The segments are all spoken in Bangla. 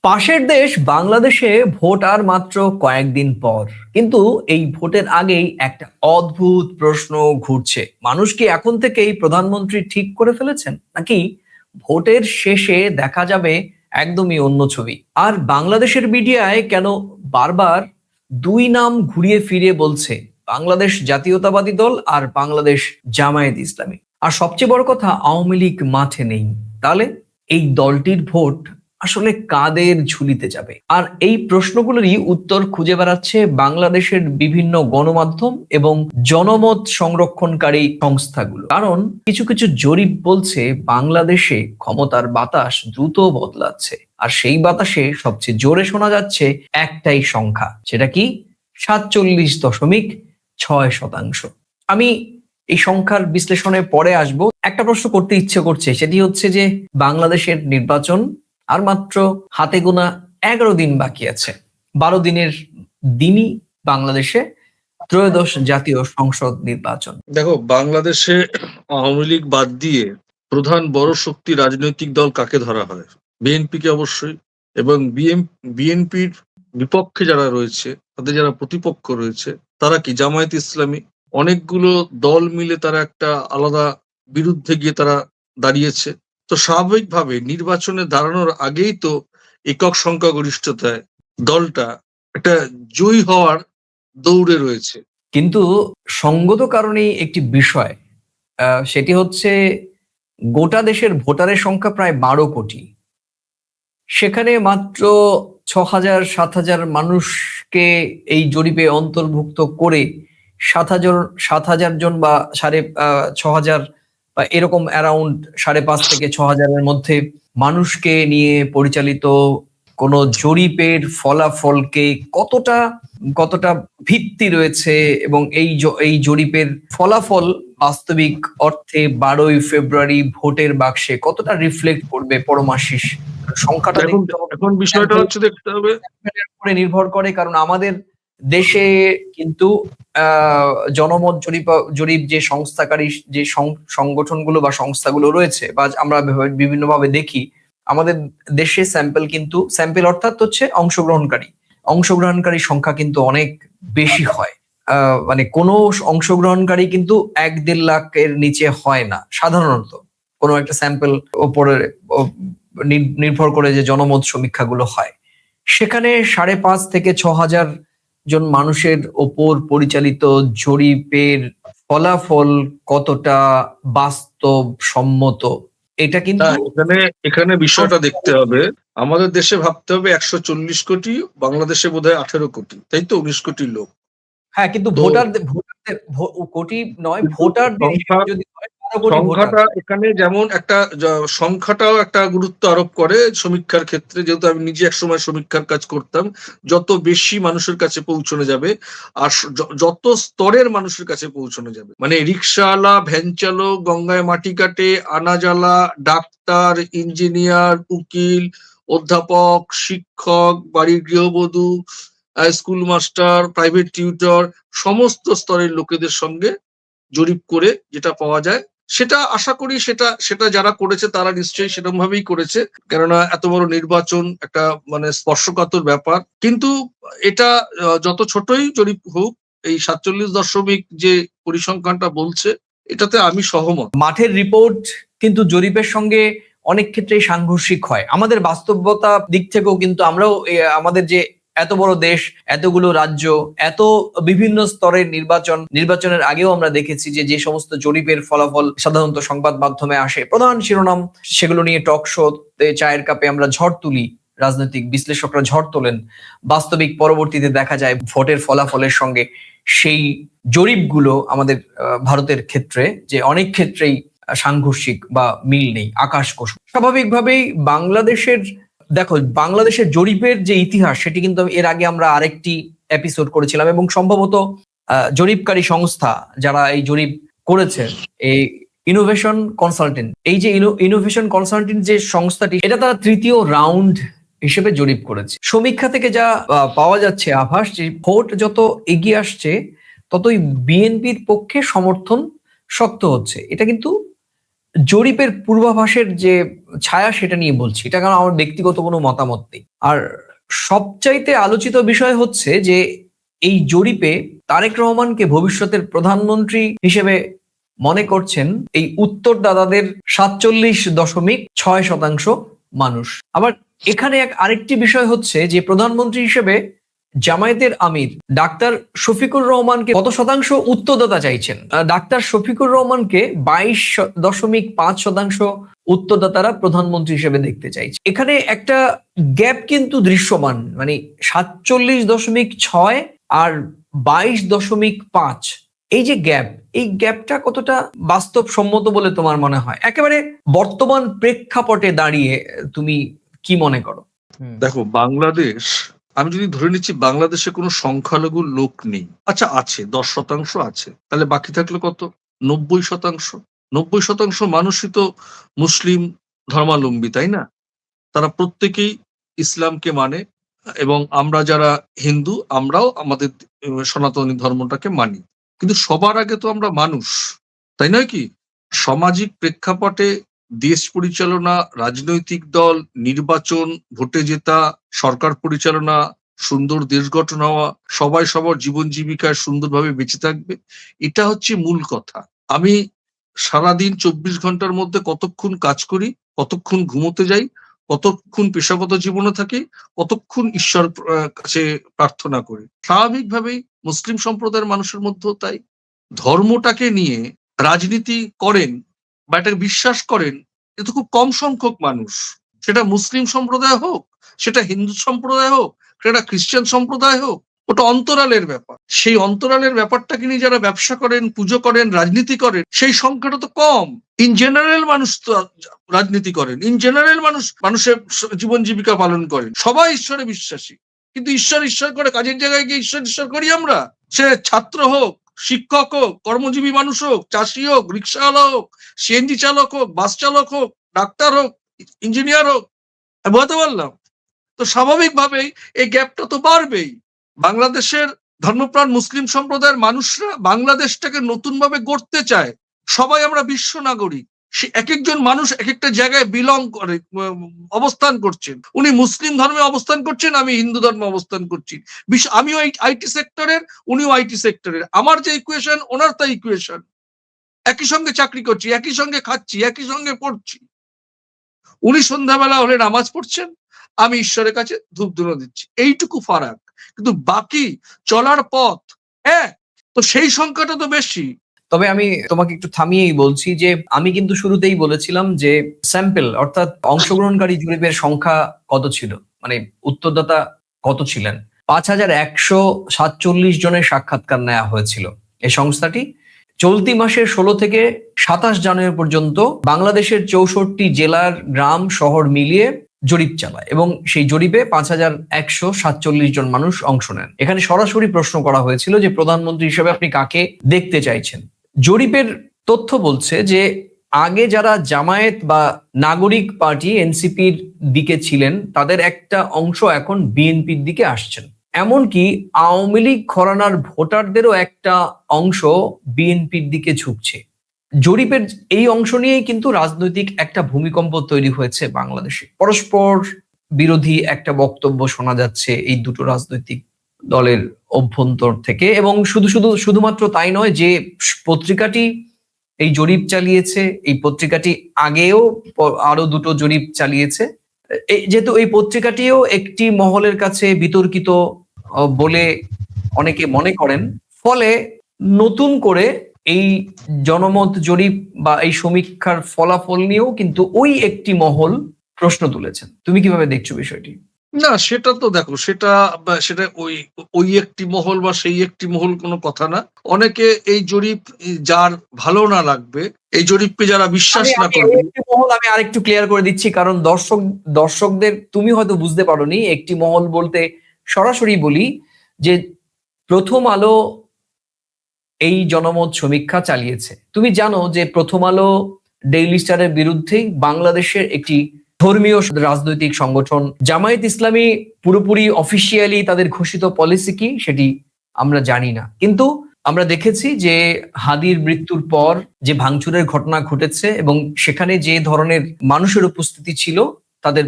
পাশের দেশ বাংলাদেশে ভোট আর মাত্র কয়েকদিন পর, কিন্তু এই ভোটের আগেই একটা অদ্ভুত প্রশ্ন ঘুরছে। মানুষ কি এখন থেকেই প্রধানমন্ত্রী ঠিক করে ফেলেছেন, নাকি ভোটের শেষে দেখা যাবে একদমই অন্য ছবি? আর বাংলাদেশের মিডিয়ায় কেন বারবার দুই নাম ঘুরিয়ে ফিরিয়ে বলছে, বাংলাদেশ জাতীয়তাবাদী দল আর বাংলাদেশ জামায়াত ইসলামী? আর সবচেয়ে বড় কথা, আওয়ামী লীগ মাঠে নেই। তাহলে এই দলটির ভোট আসলে কাদের ঝুলিতে যাবে? আর এই প্রশ্নগুলোরই উত্তর খুঁজে বেড়াচ্ছে বাংলাদেশের বিভিন্ন গণমাধ্যম এবং জনমত সংরক্ষণকারী সংস্থাগুলো। কারণ কিছু কিছু জরিপ বলছে বাংলাদেশে ক্ষমতার বাতাস দ্রুত বদলাচ্ছে, আর সেই বাতাসে সবচেয়ে জোরে শোনা যাচ্ছে একটাই সংখ্যা, সেটা কি? 47.6%। আমি এই সংখ্যার বিশ্লেষণে পরে আসবো। একটা প্রশ্ন করতে ইচ্ছে করছে, সেটি হচ্ছে যে বাংলাদেশের নির্বাচন আর মাত্র হাতে গোনা 11 দিন বাকি আছে। 12 দিনের দিনই বাংলাদেশে ত্রয়োদশ জাতীয় সংসদ নির্বাচন। দেখো, বাংলাদেশে আওয়ামী লীগ বাদ দিয়ে প্রধান বড় শক্তি রাজনৈতিক দল কাকে ধরা হয়? বিএনপি কে অবশ্যই। এবং বিএনপির বিপক্ষে যারা রয়েছে, তাদের যারা প্রতিপক্ষ রয়েছে, তারা কি? জামায়াত ইসলামী। অনেকগুলো দল মিলে তারা একটা আলাদা বিরুদ্ধে গিয়ে তারা দাঁড়িয়েছে। তো স্বাভাবিকভাবে নির্বাচনে দাঁড়ানোর আগেই তো একক সংখ্যাগরিষ্ঠতায় দলটা একটা জয়ী হওয়ার দৌড়ে রয়েছে। কিন্তু সঙ্গত কারণেই একটি বিষয়, সেটি হচ্ছে গোটা দেশের ভোটারের সংখ্যা প্রায় 12 কোটি। সেখানে মাত্র 6,000-7,000 মানুষকে এই জরিপে অন্তর্ভুক্ত করে 7,000 জন বা 6,500 বা এরকম অ্যারাউন্ড 5,500 থেকে 6,000-এর মধ্যে মানুষকে নিয়ে পরিচালিত কোন জরিপের ফলাফলকে কতটা কতটা ভিত্তি রয়েছে, এবং এই জরিপের ফলাফল বাস্তবিক অর্থে 12ই ফেব্রুয়ারি ভোটের বাক্সে কতটা রিফ্লেক্ট করবে পরমাশিস সংখ্যাটা দেখতে হবে। এখন বিষয়টা হচ্ছে দেখতে হবে স্যাম্পলের উপরে নির্ভর করে, কারণ আমাদের দেশে কিন্তু জনমত জরিপ যে সংস্থাকারী যে সংগঠনগুলো বা সংস্থাগুলো রয়েছে, বা আমরা বিভিন্নভাবে দেখি, আমাদের দেশে স্যাম্পল অর্থাৎ হচ্ছে অংশগ্রহণকারী সংখ্যা কিন্তু অনেক বেশি হয়। মানে কোনো অংশগ্রহণকারী কিন্তু 1-1.5 লাখের নিচে হয় না সাধারণত, কোনো একটা স্যাম্পল ওপরে নির্ভর করে যে জনমত সমীক্ষাগুলো হয়। সেখানে 5,500 থেকে 6,000 জন মানুষের ওপর পরিচালিত জরিপের ফলাফল কতটা বাস্তবসম্মত, এটা কিন্তু এখানে বিষয়টা দেখতে হবে। আমাদের দেশে ভাবতে হবে 140 কোটি, বাংলাদেশে বোধহয় 18 কোটি, তাই তো? 19 কোটি লোক। হ্যাঁ, কিন্তু ভোটারদের কোটি নয়, ভোটারদের যদি হয় 12 কোটি ভোটার। সংখ্যাটা এখানে যেমন একটা সংখ্যাটাও একটা গুরুত্ব আরোপ করে সমীক্ষার ক্ষেত্রে। যেহেতু আমি নিজে একসময় সমীক্ষার কাজ করতাম, যত বেশি মানুষের কাছে পৌঁছানো যাবে আর যত স্তরের মানুষের কাছে পৌঁছানো যাবে, মানে রিক্সাওয়ালা, ভ্যান চালক, গঙ্গায় মাটি কাটে, আনাজালা, ডাক্তার, ইঞ্জিনিয়ার, উকিল, অধ্যাপক, শিক্ষক, বাড়ির গৃহবধূ, স্কুল মাস্টার, প্রাইভেট টিউটর, সমস্ত স্তরের লোকেদের সঙ্গে জরিপ করে যেটা পাওয়া যায়, সেটা আশা করি সেটা যারা করেছে তারা নিশ্চয়ই সেরকম ভাবেই করেছে। কেননা এত বড় নির্বাচন একটা মানে স্পর্শকাতর ব্যাপার। কিন্তু এটা যত ছোটই জরিপ হোক, এই 47 যে পরিসংখ্যানটা বলছে, এটাতে আমি সহমত। মাঠের রিপোর্ট কিন্তু জরিপের সঙ্গে অনেক ক্ষেত্রেই সাংঘর্ষিক হয়। আমাদের বাস্তবতা দিক থেকেও কিন্তু আমরাও আমাদের যে এত বড় দেশ, এতগুলো রাজ্য, এত বিভিন্ন স্তরের নির্বাচনের আগেও আমরা দেখেছি যে সমস্ত জরিপের ফলাফল সাধারণত সংবাদ মাধ্যমে আসে, প্রধান শিরোনাম সেগুলো নিয়ে টক শোতে চায়ের কাপে আমরা ঝড় তুলি, রাজনৈতিক বিশ্লেষকরা ঝড় তোলেন। বাস্তবিক পরবর্তীতে দেখা যায় ভোটের ফলাফলের সঙ্গে সেই জরিপগুলো আমাদের ভারতের ক্ষেত্রে যে অনেক ক্ষেত্রেই সাংঘর্ষিক বা মিল নেই, আকাশ কুসুম। স্বাভাবিকভাবেই বাংলাদেশের জরিপের যে ইতিহাস, সেটি কিন্তু এর আগে আমরা আরেকটি এপিসোড করেছিলাম, এবং সম্ভবত জরিপকারী সংস্থা যারা এই জরিপ করেছে, এই ইনোভেশন কনসালটেন্ট, এই যে ইনোভেশন কনসালটেন্ট যে সংস্থাটি, এটা তারা 3য় রাউন্ড হিসেবে জরিপ করেছে। সমীক্ষা থেকে যা পাওয়া যাচ্ছে আভাস, যে ভোট যত এগিয়ে আসছে ততই বিএনপির পক্ষে সমর্থন শক্ত হচ্ছে। এটা কিন্তু জরিপের পূর্বাভাসের যে ছায়া সেটা নিয়ে বলছি, এটা কারণ আমার ব্যক্তিগত কোনো মতামত নেই। আর সবচাইতে আলোচিত বিষয় হচ্ছে যে এই জরিপে তারেক রহমানকে ভবিষ্যতের প্রধানমন্ত্রী হিসেবে মনে করছেন এই উত্তরদাতাদের 47.6% মানুষ। আবার এখানে আরেকটি বিষয় হচ্ছে যে প্রধানমন্ত্রী হিসেবে জামায়াতের আমির ডাক্তার শফিকুর রহমানকে কত শতাংশ উত্তরদাতা চাইছেন? ডাক্তার শফিকুর রহমানকে 22.5% উত্তরদাতারা প্রধানমন্ত্রী হিসেবে দেখতে চাইছে। এখানে একটা গ্যাপ কিন্তু দৃশ্যমান, মানে 47.6 আর 22.5, এই যে গ্যাপ, এই গ্যাপটা কতটা বাস্তবসম্মত বলে তোমার মনে হয়? একেবারে বর্তমান প্রেক্ষাপটে দাঁড়িয়ে তুমি কি মনে করো? দেখো, বাংলাদেশ, আমি যদি ধরে নিচ্ছি বাংলাদেশে কোনো সংখ্যালঘু লোক নেই, আচ্ছা আছে 10% আছে, তাহলে বাকি থাকলো কত? 90%। 90% মানুষই তো মুসলিম ধর্মাবলম্বী, তাই না? তারা প্রত্যেকেই ইসলামকে মানে, এবং আমরা যারা হিন্দু আমরাও আমাদের সনাতনী ধর্মটাকে মানি। কিন্তু সবার আগে তো আমরা মানুষ, তাই নয় কি? সামাজিক প্রেক্ষাপটে দেশ পরিচালনা, রাজনৈতিক দল, নির্বাচন, ভোটে জেতা, সরকার পরিচালনা, সুন্দর দেশ গঠন হওয়া, সবাই সবার জীবন জীবিকায় সুন্দরভাবে বেঁচে থাকবে, এটা হচ্ছে মূল কথা। আমি সারাদিন 24 ঘন্টার মধ্যে কতক্ষণ কাজ করি, কতক্ষণ ঘুমোতে যাই, কতক্ষণ পেশাগত জীবনে থাকি, কতক্ষণ ঈশ্বর কাছে প্রার্থনা করি। স্বাভাবিকভাবেই মুসলিম সম্প্রদায়ের মানুষের মধ্যেও তাই। ধর্মটাকে নিয়ে রাজনীতি করেন বা এটাকে বিশ্বাস করেন এ তো খুব কম সংখ্যক মানুষ। সেটা মুসলিম সম্প্রদায় হোক, সেটা হিন্দু সম্প্রদায় হোক, সেটা খ্রিস্টান সম্প্রদায় হোক, ওটা অন্তরালের ব্যাপার। সেই অন্তরালের ব্যাপারটাকে নিয়ে যারা ব্যবসা করেন, পুজো করেন, রাজনীতি করেন, সেই সংখ্যাটা তো কম। ইন জেনারেল মানুষ তো রাজনীতি করেন, ইন জেনারেল মানুষের জীবন জীবিকা পালন করেন, সবাই ঈশ্বরে বিশ্বাসী। কিন্তু ঈশ্বর ঈশ্বর করে কাজের জায়গায় গিয়ে ঈশ্বর ঈশ্বর করি আমরা। সে ছাত্র হোক, শিক্ষক হোক, কর্মজীবী মানুষ হোক, চাষি হোক, রিক্সাওয়ালা হোক, সিএনজি চালক হোক, বাস চালক হোক, ডাক্তার হোক, ইঞ্জিনিয়ার হোক, বোঝাতে পারলাম? তো স্বাভাবিকভাবেই এই গ্যাপটা তো বাড়বেই। বাংলাদেশের ধর্মপ্রাণ মুসলিম সম্প্রদায়ের মানুষরা বাংলাদেশটাকে নতুন ভাবে গড়তে চায়। সবাই আমরা বিশ্ব নাগরিক। সে এক একজন মানুষ এক একটা জায়গায় বিলং করে, অবস্থান করছেন। উনি মুসলিম ধর্মে অবস্থান করছেন, আমি হিন্দু ধর্মে অবস্থান করছি। আমিও আইটি সেক্টরের, উনিও আইটি সেক্টরের। আমার যে ইকুয়েশন ওনার তা ইকুয়েশন। একই সঙ্গে চাকরি করছি, একই সঙ্গে খাচ্ছি, একই সঙ্গে পড়ছি। উনি সন্ধ্যাবেলা হলে নামাজ পড়ছেন, আমি ঈশ্বরের কাছে ধূপ ধুনো দিচ্ছি, এইটুকু ফারাক। কিন্তু বাকি চলার পথ তো সেই সংখ্যাটা তো বেশি। তবে আমি তোমাকে একটু থামিয়েই বলছি যে আমি কিন্তু শুরুতেই বলেছিলাম যে স্যাম্পল অর্থাৎ অংশগ্রহণকারী জরিপের সংখ্যা কত ছিল, মানে উত্তরদাতা কত ছিলেন। 5147 জনের সাক্ষাৎকার নেওয়া হয়েছিল। এই সংস্থাটি চলতি মাসের 16 থেকে 27 জানুয়ারি পর্যন্ত বাংলাদেশের 64 জেলার গ্রাম শহর মিলিয়ে জরিপ চালায় এবং সেই জরিপে 5147 জন মানুষ অংশ নেন। এখানে সরাসরি প্রশ্ন করা হয়েছিল যে প্রধানমন্ত্রী হিসেবে আপনি কাকে দেখতে চাইছেন। জরিপের তথ্য বলছে যে আগে যারা জামায়াত বা নাগরিক পার্টি এনসিপির দিকে ছিলেন তাদের একটা অংশ এখন বিএনপির দিকে আসছেন। এমনকি আওয়ামী লীগ ঘরানার ভোটারদেরও একটা অংশ বিএনপির দিকে ঝুঁকছে। জরিপের এই অংশ নিয়েই কিন্তু রাজনৈতিক একটা ভূমিকম্প তৈরি হয়েছে বাংলাদেশে। পরস্পর বিরোধী একটা বক্তব্য শোনা যাচ্ছে এই দুটো রাজনৈতিক দলের অভ্যন্তর থেকে। এবং শুধুমাত্র তাই নয়, যে পত্রিকাটি এই জরিপ চালিয়েছে, এই পত্রিকাটি আগেও আরো দুটো জরিপ চালিয়েছে, যেহেতু এই পত্রিকাটিও একটি মহলের কাছে বিতর্কিত বলে অনেকে মনে করেন, ফলে নতুন করে এই জনমত জরিপ বা এই সমীক্ষার ফলাফল নিয়েও কিন্তু ওই একটি মহল প্রশ্ন তুলেছেন। তুমি কিভাবে দেখছো বিষয়টি? না, সেটা তো দেখো, সেটা ওই একটি মহল বা সেই একটি মহল কোনো কথা না। অনেকে এই জরিপ যার ভালো না লাগবে, এই জরিপকে যারা বিশ্বাস না করবে, একটি মহল আমি আরেকটু ক্লিয়ার করে দিচ্ছি, কারণ দর্শকদের তুমি হয়তো বুঝতে পারোনি। একটি মহল বলতে সরাসরি বলি যে প্রথম আলো এই জনমত সমীক্ষা চালিয়েছে। তুমি জানো যে প্রথম আলো ডেইলি স্টারের বিরুদ্ধেই বাংলাদেশের একটি ধর্মীয় রাজনৈতিক সংগঠন জামায়াত ইসলামী পুরোপুরি অফিসিয়ালি তাদের ঘোষিত পলিসি কি সেটি আমরা জানি না, কিন্তু আমরা দেখেছি যে হাদির মৃত্যুর পর যে ভাঙচুরের ঘটনা ঘটেছে এবং সেখানে যে ধরনের মানুষের উপস্থিতি ছিল, তাদের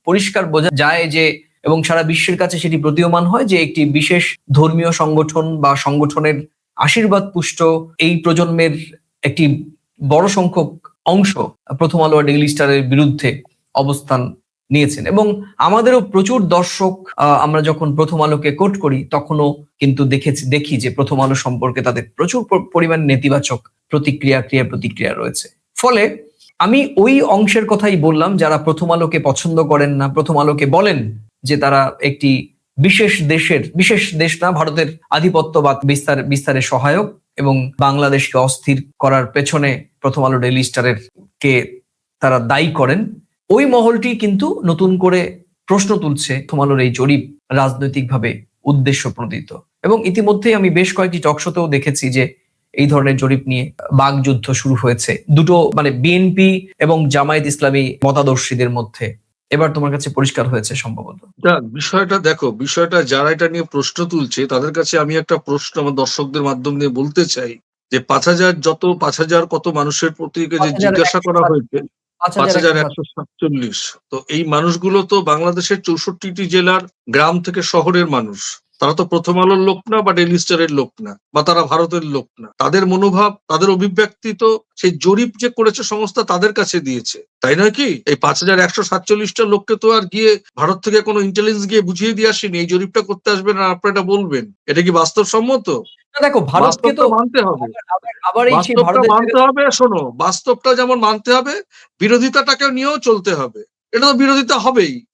পরিষ্কার বোঝা যায় যে, এবং সারা বিশ্বের কাছে সেটি প্রতীয়মান হয় যে একটি বিশেষ ধর্মীয় সংগঠন বা সংগঠনের আশীর্বাদ পুষ্ট এই প্রজন্মের একটি বড় সংখ্যক অংশ প্রথম আলো আর ডেইলি স্টারের বিরুদ্ধে অবস্থান নিয়েছেন। এবং আমাদেরও প্রচুর দর্শক, আমরা যখন প্রথম আলোকে কোট করি তখনও কিন্তু দেখি যে প্রথম আলো সম্পর্কে তাদের প্রচুর পরিমাণ নেতিবাচক প্রতিক্রিয়া রয়েছে। ফলে আমি ওই অংশের কথাই বললাম যারা প্রথম আলোকে পছন্দ করেন না, প্রথম আলোকে বলেন যে তারা একটি বিশেষ দেশ না, ভারতের আধিপত্যবাদ বিস্তারে সহায়ক এবং বাংলাদেশকে অস্থির করার পেছনে প্রথম আলো ডেইলি স্টারের কে তারা দায়ী করেন। ওই মহলটি কিন্তু নতুন করে প্রশ্ন তুলছে প্রথম আলোর এই জরিপ রাজনৈতিকভাবে উদ্দেশ্য প্রণোদিত। এবং ইতিমধ্যেই আমি বেশ কয়েকটি টকশোতেও দেখেছি যে এই ধরনের জরিপ নিয়ে বাকযুদ্ধ শুরু হয়েছে দুটো, মানে বিএনপি এবং জামায়াত ইসলামী মতাদর্শীদের মধ্যে। এবার তোমার কাছে পরিষ্কার হয়েছে সম্ভবত। বিষয়টা যারা এটা নিয়ে প্রশ্ন তুলছে তাদের কাছে আমি একটা প্রশ্ন আমার দর্শকদের মাধ্যম দিয়ে বলতে চাই যে 5,000 কত মানুষের প্রতি যে জিজ্ঞাসা করা হয়েছে, 5,147। তো এই মানুষগুলো তো বাংলাদেশের 64টি জেলার গ্রাম থেকে শহরের মানুষ। তারা তো প্রথম আলোর লোক না বা ডেইলি স্টারের লোক না বা তারা ভারতের লোক না। তাদের মনোভাব, তাদের অভিব্যক্তি তো সেই জরিপ যে করেছে সংস্থা তাদের কাছে দিয়েছে, তাই নয় কি? এই 5,147টা লোককে তো আর গিয়ে ভারত থেকে কোনো ইন্টেলিজেন্স গিয়ে বুঝিয়ে দিয়ে আসেনি এই জরিপটা করতে আসবেন আর আপনারা এটা বলবেন। এটা কি বাস্তবসম্মত? দেখো, ভারতকে তো মানতে হবে, আবার এই মানতে হবে। শোনো, বাস্তবটা যেমন মানতে হবে, বিরোধিতাটাকে নিয়েও চলতে হবে। এটা তো বিরোধিতা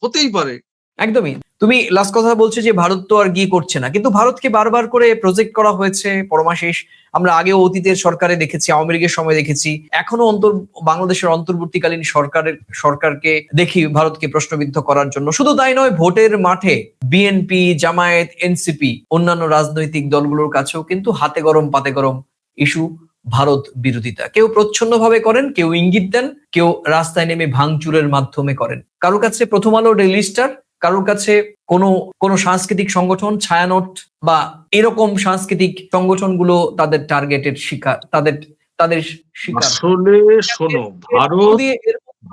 হতেই পারে। একদমই। তুমি লাস্ট কথা বলছো যে ভারত তো আর গিয়ে করছে না, কিন্তু ভারতকে বারবার করে প্রজেক্ট করা হয়েছে পরমাশেষ। আমরা আগেও অতীতের সরকারে দেখেছি, আওয়ামী লীগের সময় দেখেছি, এখনো বাংলাদেশের অন্তর্বর্তীকালীন সরকারকে দেখি ভারতকে প্রশ্নবিদ্ধ করার জন্য। শুধু তাই নয়, ভোটের মাঠে বিএনপি, জামায়াত, এনসিপি, অন্যান্য রাজনৈতিক দলগুলোর কাছেও কিন্তু হাতে গরম পাতে গরম ইস্যু ভারত বিরোধিতা। কেউ প্রচ্ছন্নভাবে করেন, কেউ ইঙ্গিত দেন, কেউ রাস্তায় নেমে ভাঙচুরের মাধ্যমে করেন। কারোর কাছে প্রথম আলো ডেইলি স্টার, কারোর কাছে কোনো সাংস্কৃতিক সংগঠন, ছায়ানট বা এরকম সাংস্কৃতিক সংগঠনগুলো তাদের টার্গেটের শিকার, তাদের শিকার। আসলে শোনো,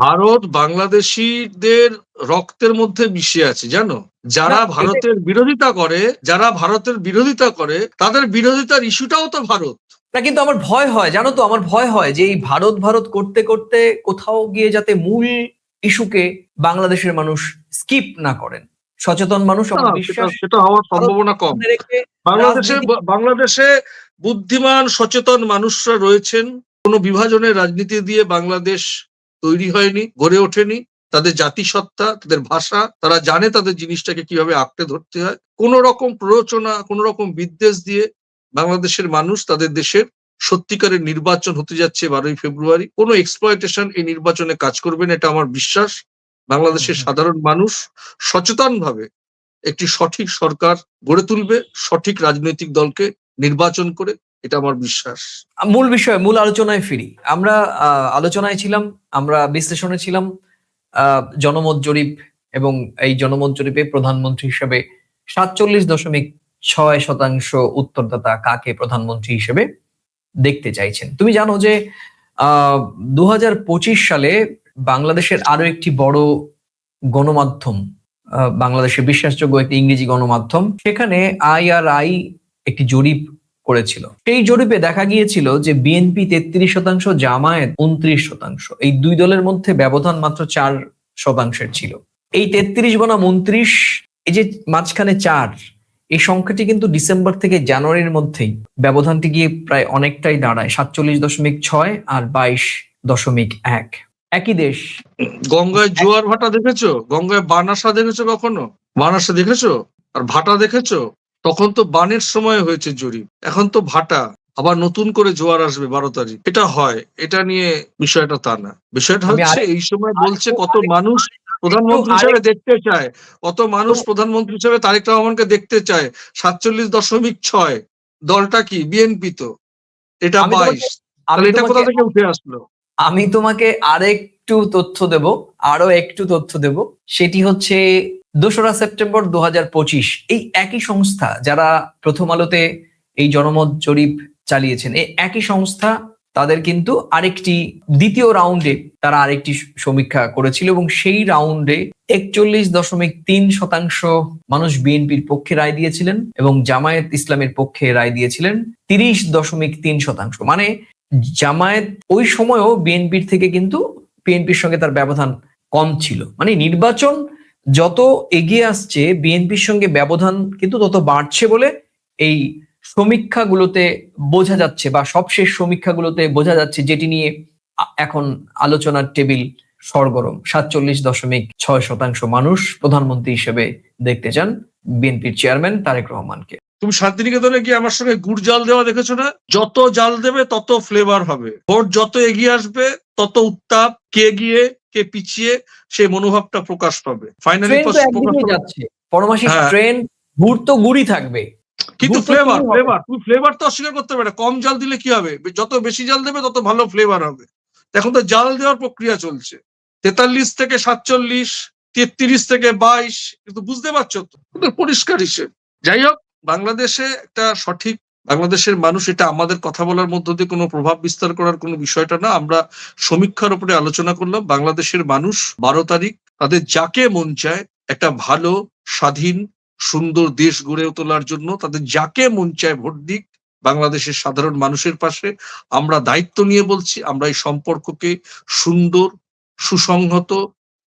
ভারত বাংলাদেশিদের রক্তের মধ্যে মিশে আছে, জানো? যারা ভারতের বিরোধিতা করে তাদের বিরোধিতার ইস্যুটাও তো ভারত না। কিন্তু আমার ভয় হয়, জানো তো, আমার ভয় হয় যে এই ভারত করতে করতে কোথাও গিয়ে যাতে মূল ইস্যুকে বাংলাদেশের মানুষ স্কিপ না করেন। সচেতন মানুষ, আমার বিশ্বাস সেটা হওয়ার সম্ভাবনা কম। বাংলাদেশে বুদ্ধিমান সচেতন মানুষরা রয়েছেন। কোনো বিভাজনের রাজনীতি দিয়ে বাংলাদেশ তৈরি হয়নি, গড়ে ওঠেনি। তাদের জাতিসত্তা, তাদের ভাষা, তারা জানে তাদের জিনিসটাকে কিভাবে আঁকড়ে ধরতে হয়। কোন রকম প্ররোচনা, কোন রকম বিদ্বেষ দিয়ে বাংলাদেশের মানুষ তাদের দেশের সত্যিকারের নির্বাচন হতে যাচ্ছে 12ই ফেব্রুয়ারি, কোনো এক্সপ্লয়টেশন এই নির্বাচনে কাজ করবে না, এটা আমার বিশ্বাস। বাংলাদেশের সাধারণ মানুষ সচেতনভাবে একটি সঠিক সরকার গড়ে তুলবে, সঠিক রাজনৈতিক দলকে নির্বাচন করে, এটা আমার বিশ্বাস। মূল আলোচনায় ফিরি। আমরা আলোচনায় ছিলাম, আমরা বিশ্লেষণে ছিলাম জনমত জরিপ, এবং এই জনমত জরিপে প্রধানমন্ত্রী হিসেবে 47.6% উত্তরদাতা কাকে প্রধানমন্ত্রী হিসেবে দেখতে চাইছেন। তুমি জানো যে 2025 সালে বাংলাদেশের আরো একটি বড় গণমাধ্যম, বাংলাদেশের বিশ্বাসযোগ্য একটি ইংরেজি গণমাধ্যম, সেখানে IRI একটি জরিপ করেছিল। সেই জরিপে দেখা গিয়েছিল যে বিএনপি 33%, জামায়াত 29%। এই দুই দলের মধ্যে ব্যবধান মাত্র 4% ছিল। এই 33 বনাম 29, এই যে মাঝখানে 4, এই সংখ্যাটি কিন্তু ডিসেম্বর থেকে জানুয়ারির মধ্যেই ব্যবধানটি গিয়ে প্রায় অনেকটাই দাঁড়ায় 47.6 আর 22.1। একই দেশ। গঙ্গায় জোয়ার ভাটা দেখেছো? গঙ্গায় বানাসা দেখেছো কখনো? বানাসা দেখেছো আর ভাটা দেখেছো? তখন তো বানের সময় হয়েছে জরিপ, এখন তো ভাটা। আবার নতুন করে জোয়ার আসবে 12 তারিখ। এটা হয়, এটা নিয়ে বিষয়টা তা না। বিষয়টা হচ্ছে এই সময় বলছে কত মানুষ প্রধানমন্ত্রী হিসেবে দেখতে চায়, কত মানুষ প্রধানমন্ত্রী হিসেবে তারেক রহমানকে দেখতে চায়। 47.6 দলটা কি? বিএনপি তো। এটা 22। তাহলে এটা কোথা থেকে উঠে আসলো? আমি তোমাকে আরো একটু তথ্য দেব। সেটি হচ্ছে 2রা সেপ্টেম্বর 2025 এই একই সংস্থা যারা প্রথম আলোতে এই জনমত জরিপ চালিয়েছেন, এই একই সংস্থা তাদের কিন্তু আরেকটি দ্বিতীয় রাউন্ডে তারা আরেকটি সমীক্ষা করেছিল এবং সেই রাউন্ডে 41.3% মানুষ বিএনপির পক্ষে রায় দিয়েছিলেন এবং জামায়াত ইসলামের পক্ষে রায় দিয়েছিলেন 30.3%। মানে জামায়াত ওই সময়ও বিএনপির থেকে কিন্তু বিএনপির সঙ্গে তার ব্যবধান কম ছিল। মানে নির্বাচন যত এগিয়ে আসছে বিএনপির সঙ্গে ব্যবধান কিন্তু তত বাড়ছে বলে এই সমীক্ষাগুলোতে বোঝা যাচ্ছে, বা সবশেষ সমীক্ষাগুলোতে বোঝা যাচ্ছে, যেটি নিয়ে এখন আলোচনার টেবিল সরগরম। 47.6% মানুষ প্রধানমন্ত্রী হিসেবে দেখতে চান বিএনপির চেয়ারম্যান তারেক রহমানকে। তুমি শান্তিনিকেতনে গিয়ে আমার সঙ্গে গুড় জাল দেওয়া দেখেছো না? যত জাল দেবে তত ফ্লেভার হবে, ভোট যত এগিয়ে আসবে তত উত্তাপ, কে গিয়ে কে পিছিয়ে সেই মনোভাবটা প্রকাশ পাবে। ফাইনালি যাচ্ছে পরমাশিস হ্যাঁ, ট্রেন, গুড় তো গুড়ই থাকবে, কিন্তু ফ্লেভার তুমি ফ্লেভার তো অস্বীকার করতে পারবে। কম জাল দিলে কি হবে? যত বেশি জাল দেবে তত ভালো ফ্লেভার হবে। এখন তো জাল দেওয়ার প্রক্রিয়া চলছে, 43 থেকে 47, 33 থেকে 22, কিন্তু বুঝতে পারছো তো পরিষ্কার হিসেব। যাই হোক, বাংলাদেশে একটা সঠিক বাংলাদেশের মানুষ, এটা আমাদের কথা বলার মধ্য দিয়ে কোনো প্রভাব বিস্তার করার কোনো বিষয়টা না। আমরা সমীক্ষার উপরে আলোচনা করলাম। বাংলাদেশের মানুষ 12 তারিখ তাদের যাকে মন চায় একটা ভালো স্বাধীন সুন্দর দেশ গড়ে তোলার জন্য তাদের যাকে মন চায় ভোট দিক। বাংলাদেশের সাধারণ মানুষের পাশে আমরা দায়িত্ব নিয়ে বলছি, আমরা এই সম্পর্ককে সুন্দর সুসংহত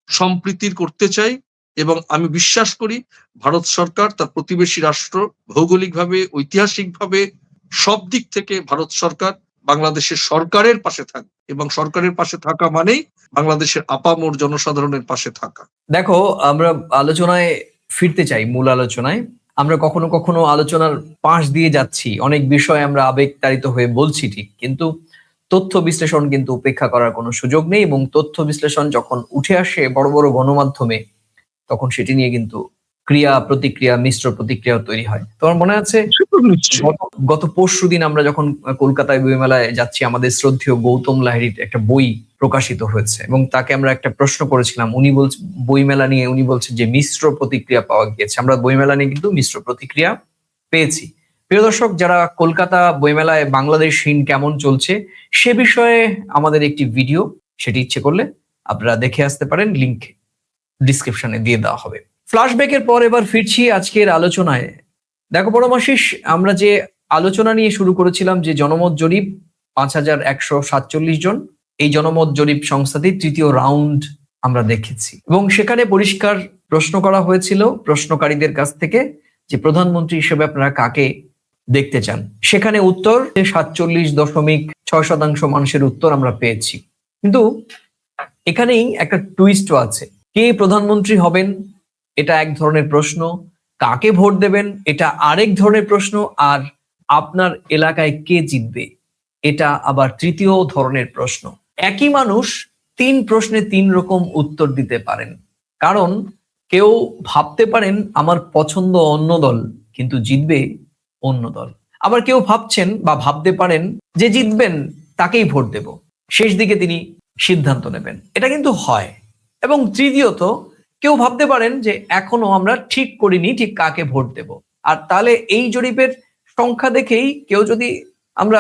সম্প্রীতির করতে চাই এবং আমি বিশ্বাস করি ভারত সরকার তার প্রতিবেশী রাষ্ট্র, ভৌগোলিকভাবে ঐতিহাসিকভাবে সব দিক থেকে ভারত সরকার বাংলাদেশের সরকারের পাশে থাকবে এবং সরকারের পাশে থাকা মানেই বাংলাদেশের আপামর জনসাধারণের পাশে থাকা। দেখো, আমরা আলোচনায় ফিরতে চাই, মূল আলোচনায়। আমরা কখনো কখনো আলোচনার পাশ দিয়ে যাচ্ছি, অনেক বিষয় আমরা আবেগতাড়িত হয়ে বলছি ঠিক, কিন্তু তথ্য বিশ্লেষণ কিন্তু উপেক্ষা করার কোনো সুযোগ নেই এবং তথ্য বিশ্লেষণ যখন উঠে আসে বড় বড় গণমাধ্যমে তখন সেটি নিয়ে কিন্তু ক্রিয়া প্রতিক্রিয়া, মিশ্র প্রতিক্রিয়া তৈরি হয়। তোমার মনে আছে গত পরশুদিন আমরা যখন কলকাতায় বইমেলায় যাচ্ছি, আমাদের শ্রদ্ধেয় গৌতম লাহিড়ীর একটা বই প্রকাশিত হয়েছে এবং তাকে আমরা একটা প্রশ্ন করেছিলাম। উনি বলছে বইমেলা নিয়ে, উনি বলছেন যে মিশ্র প্রতিক্রিয়া পাওয়া গিয়েছে। আমরা বইমেলা নিয়ে কিন্তু মিশ্র প্রতিক্রিয়া পেয়েছি। প্রিয় দর্শক, যারা কলকাতা বইমেলায় বাংলাদেশ সিন কেমন চলছে সে বিষয়ে আমাদের একটি ভিডিও, সেটি ইচ্ছে করলে আপনারা দেখে আসতে পারেন, লিংক ডিসক্রিপশনে দিয়ে দেওয়া হবে। ফ্ল্যাশব্যাকের পর এবার ফিরছি আজকের আলোচনায়। দেখো পরমাশিস, আমরা যে আলোচনা নিয়ে শুরু করেছিলাম যে জনমত জরিপ 5147 জন, এই জনমত জরিপ সংস্থাটির তৃতীয় রাউন্ড আমরা দেখেছি এবং সেখানে পরিষ্কার প্রশ্ন করা হয়েছিল প্রশ্নকারীদের কাছ থেকে যে প্রধানমন্ত্রী হিসেবে আপনারা কাকে দেখতে চান। সেখানে উত্তর 47.6% মানুষের উত্তর আমরা পেয়েছি। কিন্তু এখানেই একটা টুইস্টও আছে। কে প্রধানমন্ত্রী হবেন এটা এক ধরনের প্রশ্ন, কাকে ভোট দেবেন এটা আরেক ধরনের প্রশ্ন, আর আপনার এলাকায় কে জিতবে এটা আবার তৃতীয় ধরনের প্রশ্ন। একই মানুষ 3 প্রশ্নে 3 রকম উত্তর দিতে পারেন। কারণ কেউ ভাবতে পারেন আমার পছন্দ অন্য দল কিন্তু জিতবে অন্য দল, আবার কেউ ভাবছেন বা ভাবতে পারেন যে জিতবেন তাকেই ভোট দেব, শেষ দিকে তিনি সিদ্ধান্ত নেবেন। এটা কিন্তু হয়। এবং তৃতীয়ত কেউ ভাবতে পারেন যে এখনো আমরা ঠিক করিনি ঠিক কাকে ভোট দেব। আর তাহলে এই জরিপের সংখ্যা দেখেই কেউ যদি আমরা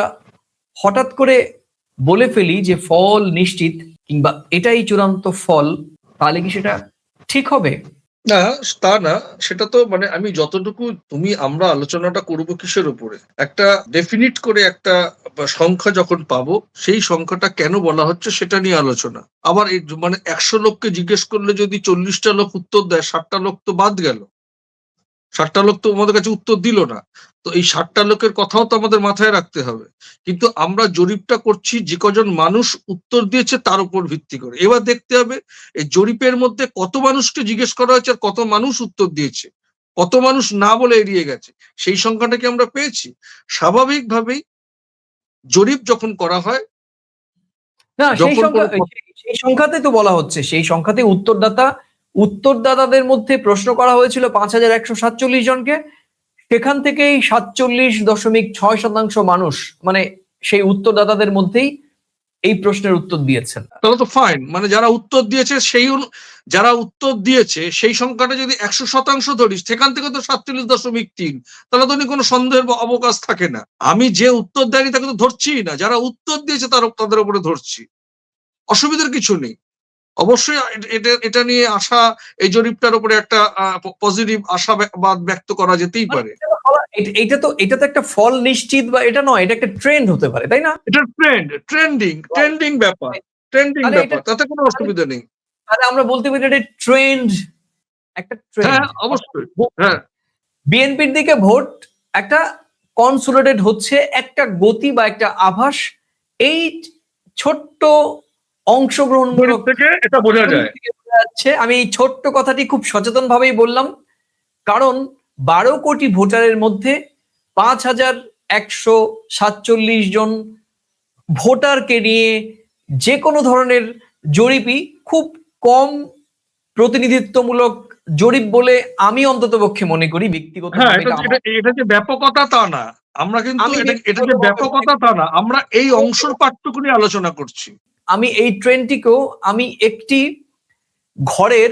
হঠাৎ করে বলে ফেলি যে ফল নিশ্চিত কিংবা এটাই চূড়ান্ত ফল, তাহলে কি সেটা ঠিক হবে? না, তা না। সেটা তো মানে আমি যতটুকু আমরা আলোচনাটা করব কিসের উপরে, একটা ডেফিনিট করে একটা সংখ্যা যখন পাবো সেই সংখ্যাটা কেন বলা হচ্ছে সেটা নিয়ে আলোচনা। আবার মানে 100 লোককে জিজ্ঞেস করলে যদি 40টা লোক উত্তর দেয়, 60টা লোক তো বাদ গেল, 60টা লোক তো আমাদের কাছে উত্তর দিল না। তো এই 60টা লোকের কথাও তো আমাদের মাথায় রাখতে হবে। কিন্তু আমরা জরিপটা করছি যে কজন মানুষ উত্তর দিয়েছে তার উপর ভিত্তি করে। এবার দেখতে হবে এই জরিপের মধ্যে কত মানুষকে জিজ্ঞেস করা হয়েছে আর কত মানুষ উত্তর দিয়েছে, কত মানুষ না বলে এড়িয়ে গেছে, সেই সংখ্যাটা কি আমরা পেয়েছি? স্বাভাবিকভাবেই জরিপ যখন করা হয়, না, যখন সেই সংখ্যাতে তো বলা হচ্ছে, সেই সংখ্যাতে উত্তরদাতাদের মধ্যে প্রশ্ন করা হয়েছিল 5147 জনকে। সেখান থেকেই 47.6% মানুষ, মানে সেই উত্তরদাতাদের মধ্যেই এই প্রশ্নের উত্তর দিয়েছেন। তাহলে তো ফাইন, মানে যারা উত্তর দিয়েছে সেই সংখ্যাটা যদি 100% ধরিস, সেখান থেকে তো 47.3, তাহলে তো কোনো সন্দেহের অবকাশ থাকে না। আমি যে উত্তর দেয়নি তাকে তো ধরছি না, যারা উত্তর দিয়েছে তাদের উপরে ধরছি, অসুবিধার কিছু নেই। অবশ্যই এটা নিয়ে আশা, এই জরিপটার উপরে একটা পজিটিভ আশাবাদ ব্যক্ত করা যেতেই পারে। এটা তো একটা ফল নিশ্চিত বা এটা নয়, এটা একটা ট্রেন্ড হতে পারে, তাই না? এটা ট্রেন্ডিং ব্যাপার, তাতে কোনো অসুবিধা নেই। তাহলে আমরা বলতে পারি এটা ট্রেন্ড, একটা ট্রেন্ড। হ্যাঁ, অবশ্যই। হ্যাঁ, বিএনপির দিকে ভোট একটা কনসোলিডেট হচ্ছে, একটা গতি বা একটা আভাস এই ছোট্ট অংশগ্রহণমূলক থেকে এটা বোঝা যায়। যাচ্ছে। আমি এই ছোট্ট কথাটি খুব সচেতন ভাবেই বললাম, কারণ 12 কোটি ভোটারের মধ্যে 5,147 জন ভোটারকে নিয়ে যে কোনো ধরনের জরিপই খুব কম প্রতিনিধিত্বমূলক জরিপ বলে আমি অন্ততপক্ষে মনে করি ব্যক্তিগত। হ্যাঁ, এটা যে ব্যাপকতা তা না, আমরা কিন্তু এটা যে ব্যাপকতা তা না, আমরা এই অংশের পার্টটুকু নিয়ে আলোচনা করছি। আমি এই ট্রেনটিকেও আমি একটি ঘরের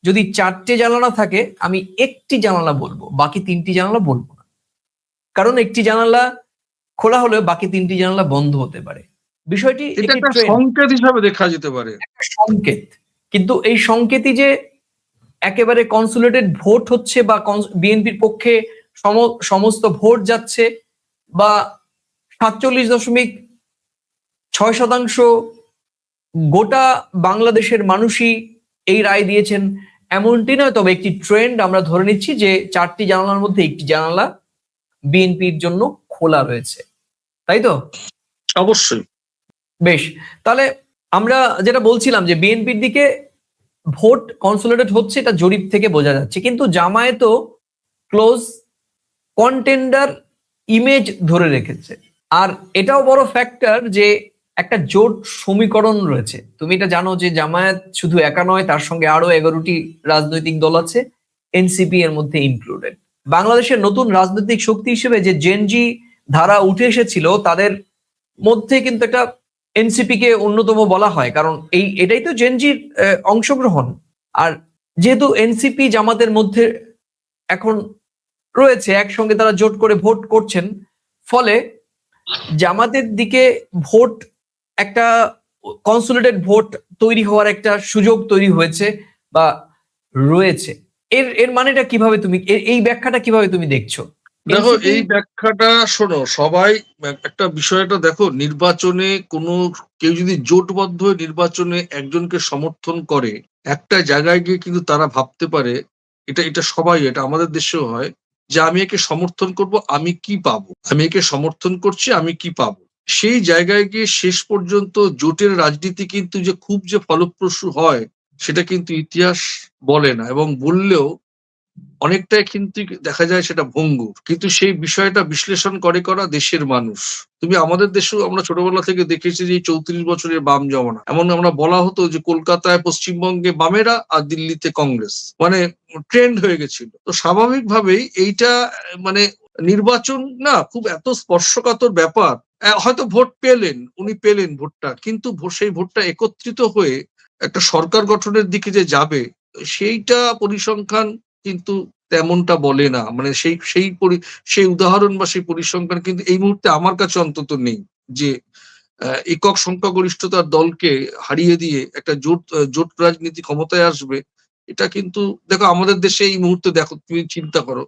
যদি 4টে জানালা থাকে, আমি একটি জানালা বলবো, বাকি 3টি জানালা বলবো না। কারণ একটি জানালা খোলা হলে বাকি 3টি জানালা বন্ধ হতে পারে। বিষয়টি এটা একটা সংকেত হিসাবে দেখা যেতে পারে, একটা সংকেত। কিন্তু এই সংকেতই যে একেবারে কনসোলিডেটেড ভোট হচ্ছে বা বিএনপির পক্ষে সমস্ত ভোট যাচ্ছে বা 47.6% গোটা বাংলাদেশের মানুষই এই রায় দিয়েছেন এমনটি নয়। তবে একটি ট্রেন্ড আমরা ধরে নিচ্ছি যে 4টি জানালার মধ্যে একটি জানালা বিএনপির জন্য খোলা রয়েছে, তাই তো? অবশ্যই। বেশ, তাহলে আমরা যেটা বলছিলাম যে বিএনপির দিকে ভোট কনসোলিডেট হচ্ছে, এটা জরিপ থেকে বোঝা যাচ্ছে, কিন্তু জামায়াতও ক্লোজ কন্টেন্ডার ইমেজ ধরে রেখেছে। আর এটাও বড় ফ্যাক্টর যে একটা জোট সমীকরণ রয়েছে। তুমি এটা জানো যে জামায়াত শুধু একা নয়, তার সঙ্গে আরো 11টি রাজনৈতিক দল আছে, এনসিপি এর মধ্যে ইনক্লুডেড। বাংলাদেশের নতুন রাজনৈতিক শক্তি হিসেবে যে জেনজি ধারা উঠে এসেছিল, তাদের মধ্যে কিন্তু একটা এনসিপি কে অন্যতম বলা হয়, কারণ এটাই তো জেনজির অংশগ্রহণ। আর যেহেতু এনসিপি জামাতের মধ্যে এখন রয়েছে, একসঙ্গে তারা জোট করে ভোট করছেন, ফলে জামাতের দিকে ভোট একটা কনসোলিডেট ভোট তৈরি হওয়ার একটা সুযোগ তৈরি হয়েছে বা রয়েছে। এর মানেটা কিভাবে তুমি, এই ব্যাখ্যাটা কিভাবে তুমি দেখছো? দেখো, এই ব্যাখ্যাটা শোনো, সবাই একটা বিষয়টা দেখো, নির্বাচনে কেউ যদি জোটবদ্ধ হয়ে নির্বাচনে একজনকে সমর্থন করে, একটা জায়গায় গিয়ে কিন্তু তারা ভাবতে পারে, এটা সবাই, এটা আমাদের দেশেও হয়, যে আমি একে সমর্থন করব, আমি কি পাবো, আমি একে সমর্থন করছি, আমি কি পাবো। সেই জায়গায় গিয়ে শেষ পর্যন্ত জোটের রাজনীতি কিন্তু যে খুব যে ফলপ্রসূ হয়, সেটা কিন্তু ইতিহাস বলে না, এবং বললেও অনেকটাই কিন্তু দেখা যায় সেটা ভঙ্গুর। কিন্তু সেই বিষয়টা বিশ্লেষণ করা দেশের মানুষ। তুমি আমাদের দেশেও আমরা ছোটবেলা থেকে দেখেছি যে 34 বছরের বাম জমানা, এমন আমরা বলা হতো যে কলকাতায় পশ্চিমবঙ্গে বামেরা আর দিল্লিতে কংগ্রেস, মানে ট্রেন্ড হয়ে গেছিল। তো স্বাভাবিকভাবেই এইটা, মানে নির্বাচন না খুব এত স্পর্শকাতর ব্যাপার। হয়তো উনি পেলেন ভোটটা, কিন্তু সেই ভোটটা একত্রিত হয়ে একটা সরকার গঠনের দিকে যে যাবে, সেইটা পরিসংখ্যান কিন্তু তেমনটা বলে না। মানে সেই উদাহরণ বা সেই পরিসংখ্যান কিন্তু এই মুহূর্তে আমার কাছে অন্তত নেই, যে একক সংখ্যাগরিষ্ঠতার দলকে হারিয়ে দিয়ে একটা জোট রাজনীতি ক্ষমতায় আসবে। এটা কিন্তু দেখো আমাদের দেশে এই মুহূর্তে, দেখো তুমি চিন্তা করো,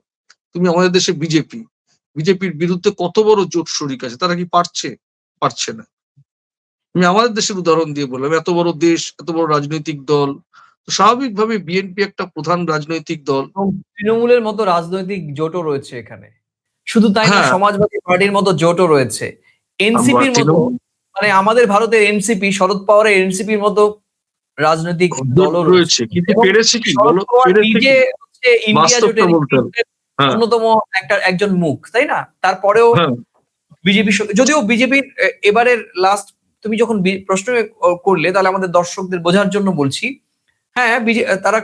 তুমি আমাদের দেশে বিজেপির বিরুদ্ধে কত বড় জোট শরিক আছে, তারা কি পারছে না। আমি আমাদের দেশের উদাহরণ দিয়ে বললাম, এত বড় দেশ, এত বড় রাজনৈতিক দল, স্বাভাবিকভাবে বিএনপি একটা প্রধান রাজনৈতিক দল। তৃণমূলের মতো রাজনৈতিক জোটও রয়েছে এখানে, শুধু তাই না, হ্যাঁ, সমাজবাদী পার্টির মতো জোটও রয়েছে, এনসিপির মতো, মানে আমাদের ভারতের এনসিপি, শরদ পাওয়ারের এনসিপির মতো রাজনৈতিক দলও রয়েছে। কিন্তু পেরেছে কি বলো, নিজে হচ্ছে ইন্ডিয়া জোটের অন্যতম একজন মুখ, তাই না? তারপরেও বিজেপি, যদিও বিজেপির এবারের লাস্ট, তুমি যখন প্রশ্ন করলে তাহলে আমাদের দর্শকদের বোঝার জন্য বলছি, হ্যাঁ তারা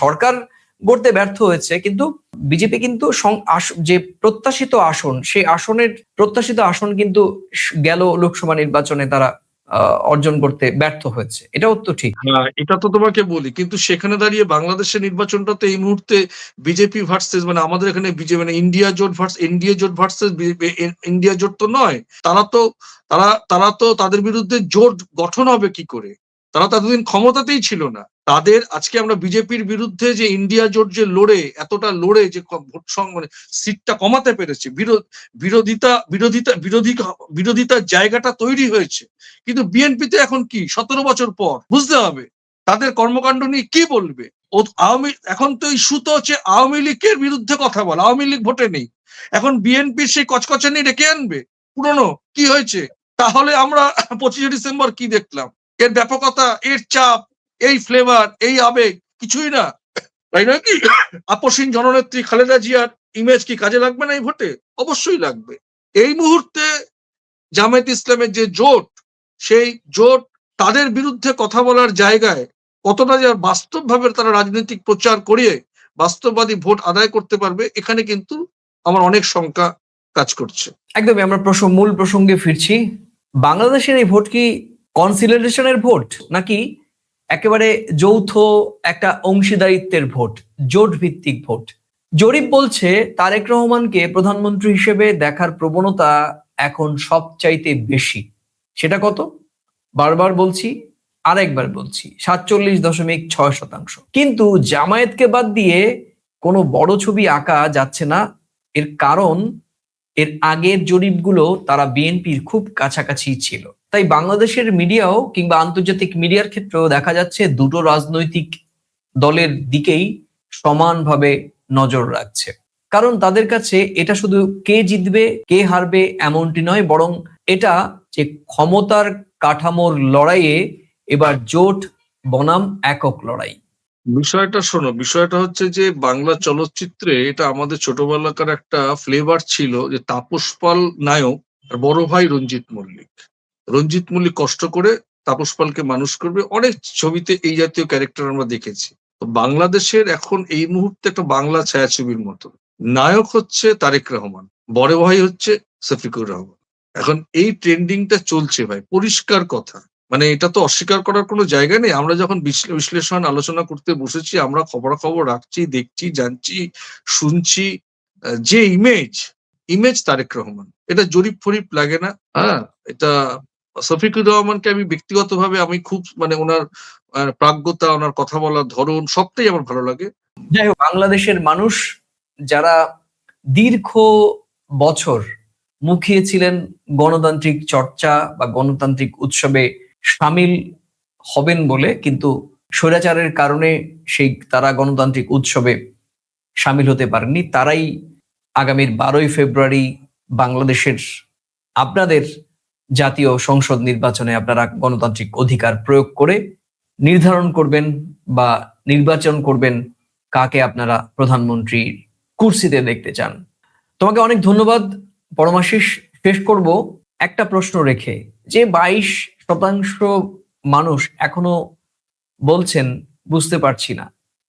সরকার গড়তে ব্যর্থ হয়েছে, কিন্তু বিজেপি কিন্তু যে প্রত্যাশিত আসন, সেই প্রত্যাশিত আসন কিন্তু গেল লোকসভা নির্বাচনে তারা অর্জন করতে ব্যর্থ হয়েছে, এটাও তো ঠিক। হ্যাঁ, এটা তো তোমাকে বলি। কিন্তু সেখানে দাঁড়িয়ে বাংলাদেশের নির্বাচনটা তো এই মুহূর্তে বিজেপি ভার্সেস মানে আমাদের এখানে মানে এনডিএ জোট ভার্সেস ইন্ডিয়া জোট তো নয়। তারা তো তাদের বিরুদ্ধে জোট গঠন হবে কি করে? তারা তো এতদিন ক্ষমতাতেই ছিল না। তাদের আজকে আমরা বিজেপির বিরুদ্ধে যে ইন্ডিয়া জোট যে এতটা লড়ে যে ভোট মানে সিটটা কমাতে পেরেছে, বিরোধিতার জায়গাটা তৈরি হয়েছে। কিন্তু বিএনপিতে এখন কি 17 বছর পর বুঝতে হবে তাদের কর্মকাণ্ড নিয়ে কি বলবে। এখন তো ইস্যু তো হচ্ছে আওয়ামী লীগের বিরুদ্ধে কথা বলা, আওয়ামী লীগ ভোটে নেই। এখন বিএনপির সেই কচকচানি ডেকে আনবে পুরনো কি হয়েছে। তাহলে আমরা 25 ডিসেম্বর কি দেখলাম? এর ব্যাপকতা, এর চাপ, এই ফ্লেভার, এই আবেগ কিছুই না, তাই নয় কি? আপসীন জননেত্রী খালেদা জিয়ার ইমেজ কি কাজে লাগবে না এই ভোটে? অবশ্যই লাগবে। এই মুহূর্তে জামায়াত ইসলামের যে জোট, সেই জোট তাদের বিরুদ্ধে কথা বলার জায়গায় কতটা যে বাস্তবভাবে তারা রাজনৈতিক প্রচার করিয়ে বাস্তববাদী ভোট আদায় করতে পারবে, এখানে কিন্তু আমার অনেক শঙ্কা কাজ করছে। একদমই, আমরা মূল প্রসঙ্গে ফিরছি। বাংলাদেশের এই ভোট কি কনসিলারেশনের ভোট, নাকি একেবারে যৌথ একটা অংশীদারিত্বের ভোট, জোট ভিত্তিক ভোট? জরিপ বলছে তারেক রহমানকে প্রধানমন্ত্রী হিসেবে দেখার প্রবণতা এখন সবচাইতে বেশি। সেটা কত? বারবার বলছি, আরেকবার বলছি, 47.6%। কিন্তু জামায়াতকে বাদ দিয়ে কোনো বড় ছবি আঁকা যাচ্ছে না। এর কারণ, এর আগের জরিপগুলো তারা বিএনপির খুব কাছাকাছি ছিল। তাই বাংলাদেশের মিডিয়াও কিংবা আন্তর্জাতিক মিডিয়ার ক্ষেত্রেও দেখা যাচ্ছে দুটো রাজনৈতিক দলের দিকেই সমানভাবে নজর রাখছে। কারণ তাদের কাছে এটা শুধু কে জিতবে কে হারবে এমনটি নয়, বরং এটা যে ক্ষমতার কাঠামোর লড়াইয়ে এবার জোট বনাম একক লড়াই। বিষয়টা শোনো, বিষয়টা হচ্ছে যে বাংলা চলচ্চিত্রে এটা আমাদের ছোটবেলাকার একটা ফ্লেভার ছিল যে তাপস পাল নায়ক আর বড় ভাই রঞ্জিত মল্লিক। রঞ্জিত মল্লিক কষ্ট করে তাপস পালকে মানুষ করবে, অনেক ছবিতে এই জাতীয় ক্যারেক্টার আমরা দেখেছি। তো বাংলাদেশের এখন এই মুহূর্তে একটা বাংলা ছায়াছবির মতো নায়ক হচ্ছে তারেক রহমান, বড় ভাই হচ্ছে শফিকুর রহমান। এখন এই ট্রেন্ডিংটা চলছে ভাই, পরিষ্কার কথা। মানে এটা তো অস্বীকার করার কোনো জায়গা নেই। আমরা যখন বিশ্লেষণ আলোচনা করতে বসেছি, আমরা খবরাখবর রাখছি, দেখছি, জানছি, শুনছি। যে ইমেজ তারেক রহমান, এটা জরিপ ফরিপ লাগে না। হ্যাঁ, এটা শফিকুর রহমানকে আমি ব্যক্তিগতভাবে আমি খুব মানে ওনার প্রাজ্ঞতা, ওনার কথা বলার ধরন সবটাই আমার ভালো লাগে। যাই হোক, বাংলাদেশের মানুষ যারা দীর্ঘ বছর মুখিয়েছিলেন গণতান্ত্রিক চর্চা বা গণতান্ত্রিক উৎসবে সামিল হবেন বলে, কিন্তু স্বৈরাচারের কারণে তারা গণতান্ত্রিক উৎসবে সামিল হতে পারেননি, তারাই আগামীর 12ই ফেব্রুয়ারি বাংলাদেশের আপনাদের জাতীয় সংসদ নির্বাচনে আপনারা গণতান্ত্রিক অধিকার প্রয়োগ করে নির্ধারণ করবেন বা নির্বাচন করবেন কাকে আপনারা প্রধানমন্ত্রীর কুর্সিতে দেখতে চান। তোমাকে অনেক ধন্যবাদ পরমাশিস। শেষ করব একটা প্রশ্ন রেখে, যে 22% মানুষ এখনো বলছেন বুঝতে পারছি না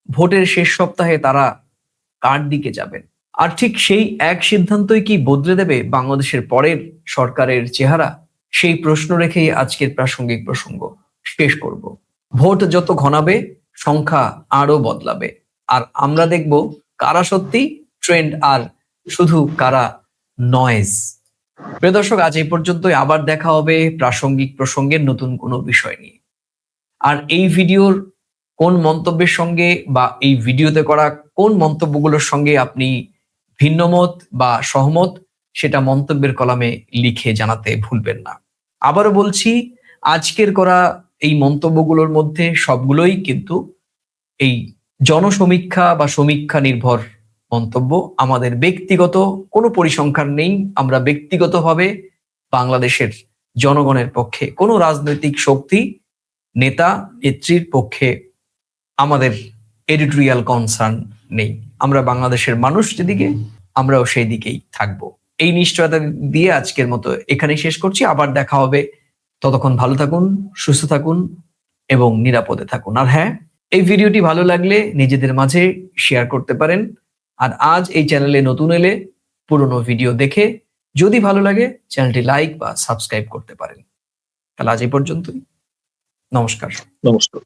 ভোটের শেষ সপ্তাহে তারা কার দিকে যাবেন, আর ঠিক সেই এক সিদ্ধান্তই কি বদলে দেবে বাংলাদেশের পরের সরকারের চেহারা? সেই প্রশ্ন রেখেই আজকের প্রাসঙ্গিক প্রসঙ্গ শেষ করব। ভোট যত ঘনাবে সংখ্যা আরো বদলাবে, আর আমরা দেখব কারা সত্যি ট্রেন্ড আর শুধু কারা নয়েজ। প্রিয় দর্শক, আজ এই পর্যন্তই। আবার দেখা হবে প্রাসঙ্গিক প্রসঙ্গের নতুন কোনো বিষয় নিয়ে। আর এই ভিডিওর কোন মন্তব্যের সঙ্গে বা এই ভিডিওতে করা কোন মন্তব্যগুলোর সঙ্গে আপনি ভিন্নমত বা সহমত, সেটা মন্তব্যের কলামে লিখে জানাতে ভুলবেন না। আবারও বলছি, আজকের করা এই মন্তব্যগুলোর মধ্যে সবগুলোই কিন্তু এই জনসমীক্ষা বা সমীক্ষা নির্ভর মন্তব্য, আমাদের ব্যক্তিগত কোনো পরিসংখ্যান নেই। আমরা ব্যক্তিগতভাবে বাংলাদেশের জনগণের পক্ষে, কোনো রাজনৈতিক শক্তি নেতা নেত্রীর পক্ষে আমাদের এডিটোরিয়াল কনসার্ন নেই। আমরা বাংলাদেশের মানুষ যেদিকে, আমরাও সেই দিকেই থাকবো। এই নিশ্চয়তা দিয়ে আজকের মতো এখানেই শেষ করছি। আবার দেখা হবে। ততক্ষণ ভালো থাকুন, সুস্থ থাকুন এবং নিরাপদে থাকুন। আর হ্যাঁ, এই ভিডিওটি ভালো লাগলে নিজেদের মাঝে শেয়ার করতে পারেন। আর আজ এই চ্যানেলে নতুন এলে পুরনো ভিডিও দেখে যদি ভালো লাগে চ্যানেলটি লাইক বা সাবস্ক্রাইব করতে পারেন। তাহলে আজ এই পর্যন্তই। নমস্কার। নমস্কার।